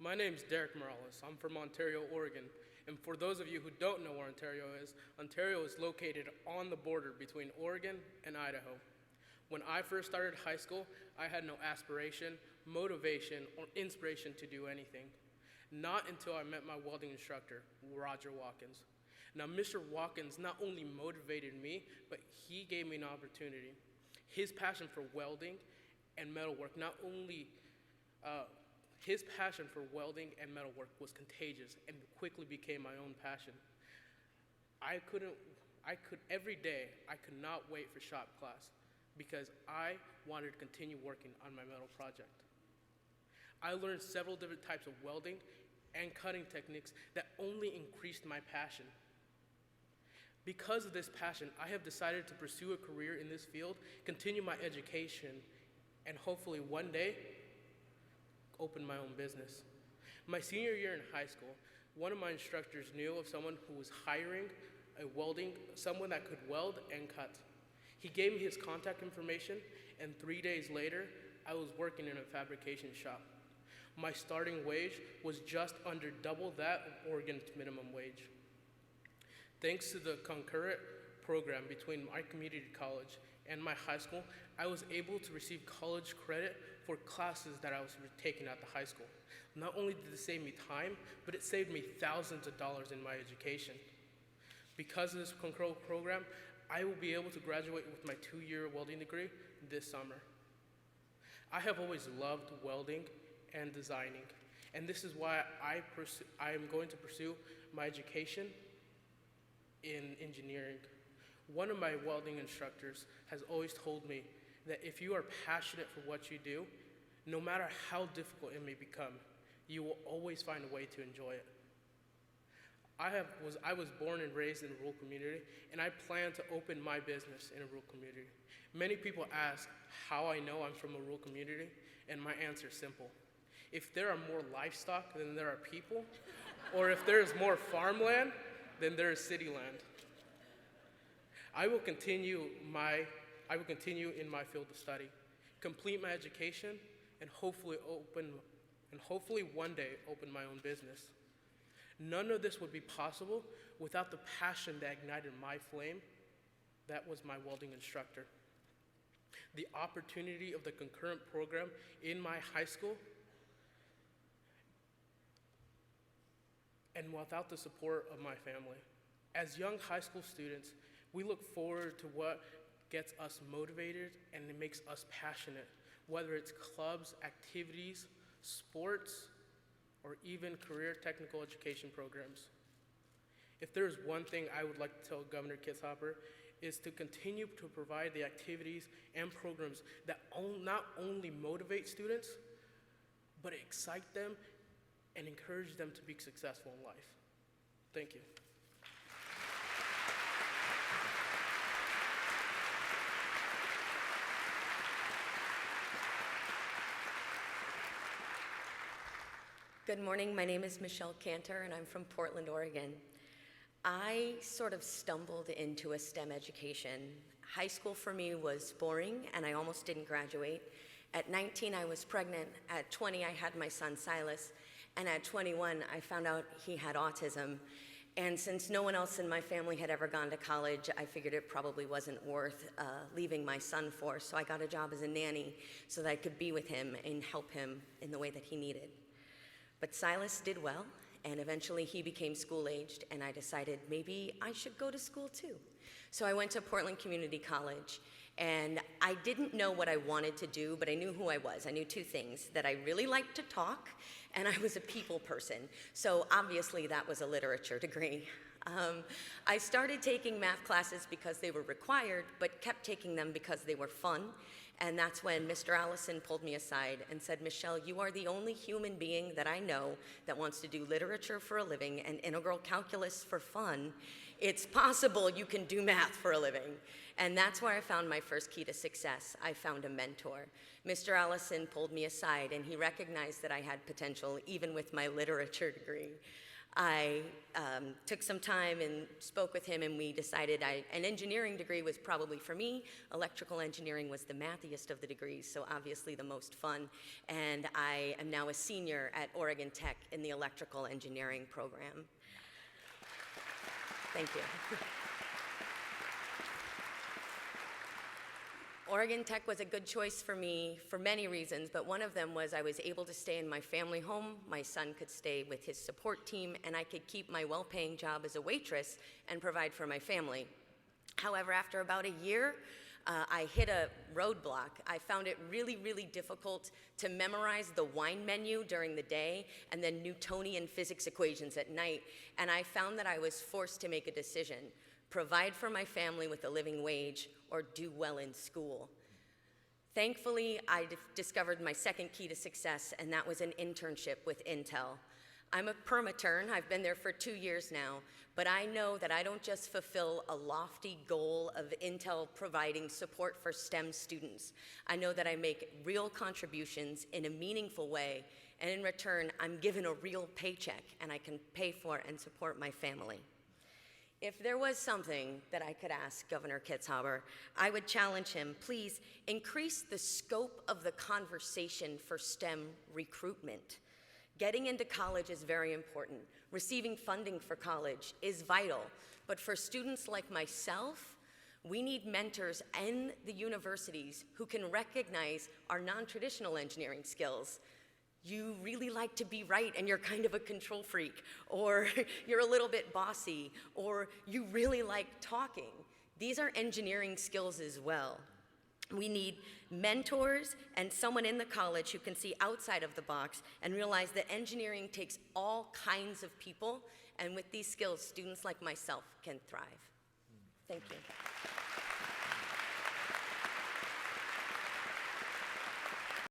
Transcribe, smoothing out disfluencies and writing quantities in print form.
My name's Derek Morales. I'm from Ontario, Oregon. And for those of you who don't know where Ontario is located on the border between Oregon and Idaho. When I first started high school, I had no aspiration, motivation, or inspiration to do anything. Not until I met my welding instructor, Roger Watkins. Now, Mr. Watkins not only motivated me, but he gave me an opportunity. His passion for welding and metalwork, his passion for welding and metalwork was contagious and quickly became my own passion. Every day, I could not wait for shop class because I wanted to continue working on my metal project. I learned several different types of welding and cutting techniques that only increased my passion. Because of this passion, I have decided to pursue a career in this field, continue my education, and hopefully one day, open my own business. My senior year in high school, one of my instructors knew of someone who was hiring someone that could weld and cut. He gave me his contact information, and 3 days later, I was working in a fabrication shop. My starting wage was just under double that of Oregon's minimum wage. Thanks to the concurrent program between my community college and my high school, I was able to receive college credit for classes that I was taking at the high school. Not only did it save me time, but it saved me thousands of dollars in my education. Because of this concurrent program, I will be able to graduate with my 2-year welding degree this summer. I have always loved welding and designing, and this is why I am going to pursue my education in engineering. One of my welding instructors has always told me that if you are passionate for what you do, no matter how difficult it may become, you will always find a way to enjoy it. I was born and raised in a rural community, and I plan to open my business in a rural community. Many people ask how I know I'm from a rural community, and my answer is simple. If there are more livestock than there are people, or if there is more farmland than there is city land, I will continue in my field of study, complete my education, and hopefully one day open my own business. None of this would be possible without the passion that ignited my flame. That was my welding instructor. The opportunity of the concurrent program in my high school, and without the support of my family. As young high school students, we look forward to what gets us motivated and it makes us passionate, whether it's clubs, activities, sports, or even career technical education programs. If there's one thing I would like to tell Governor Kitzhaber, is to continue to provide the activities and programs that not only motivate students, but excite them and encourage them to be successful in life. Thank you. Good morning, my name is Michelle Cantor and I'm from Portland, Oregon. I sort of stumbled into a STEM education. High school for me was boring and I almost didn't graduate. At 19, I was pregnant. At 20, I had my son Silas. And at 21, I found out he had autism. And since no one else in my family had ever gone to college, I figured it probably wasn't worth leaving my son for. So I got a job as a nanny so that I could be with him and help him in the way that he needed. But Silas did well, and eventually he became school-aged, and I decided maybe I should go to school too. So I went to Portland Community College, and I didn't know what I wanted to do, but I knew who I was. I knew two things, that I really liked to talk, and I was a people person. So obviously that was a literature degree. I started taking math classes because they were required, but kept taking them because they were fun. And that's when Mr. Allison pulled me aside and said, Michelle, you are the only human being that I know that wants to do literature for a living and integral calculus for fun. It's possible you can do math for a living. And that's where I found my first key to success. I found a mentor. Mr. Allison pulled me aside and he recognized that I had potential even with my literature degree. I took some time and spoke with him, and we decided an engineering degree was probably for me. Electrical engineering was the mathiest of the degrees, so obviously the most fun. And I am now a senior at Oregon Tech in the electrical engineering program. Thank you. Oregon Tech was a good choice for me for many reasons, but one of them was I was able to stay in my family home, my son could stay with his support team, and I could keep my well-paying job as a waitress and provide for my family. However, after about a year, I hit a roadblock. I found it really, really difficult to memorize the wine menu during the day and then Newtonian physics equations at night, and I found that I was forced to make a decision: provide for my family with a living wage or do well in school. Thankfully, I discovered my second key to success, and that was an internship with Intel. I'm a permatern. I've been there for 2 years now, but I know that I don't just fulfill a lofty goal of Intel providing support for STEM students. I know that I make real contributions in a meaningful way, and in return, I'm given a real paycheck, and I can pay for and support my family. If there was something that I could ask Governor Kitzhaber, I would challenge him: please increase the scope of the conversation for STEM recruitment. Getting into college is very important. Receiving funding for college is vital. But for students like myself, we need mentors in the universities who can recognize our non-traditional engineering skills. You really like to be right and you're kind of a control freak, or you're a little bit bossy, or you really like talking. These are engineering skills as well. We need mentors and someone in the college who can see outside of the box and realize that engineering takes all kinds of people, and with these skills, students like myself can thrive. Thank you.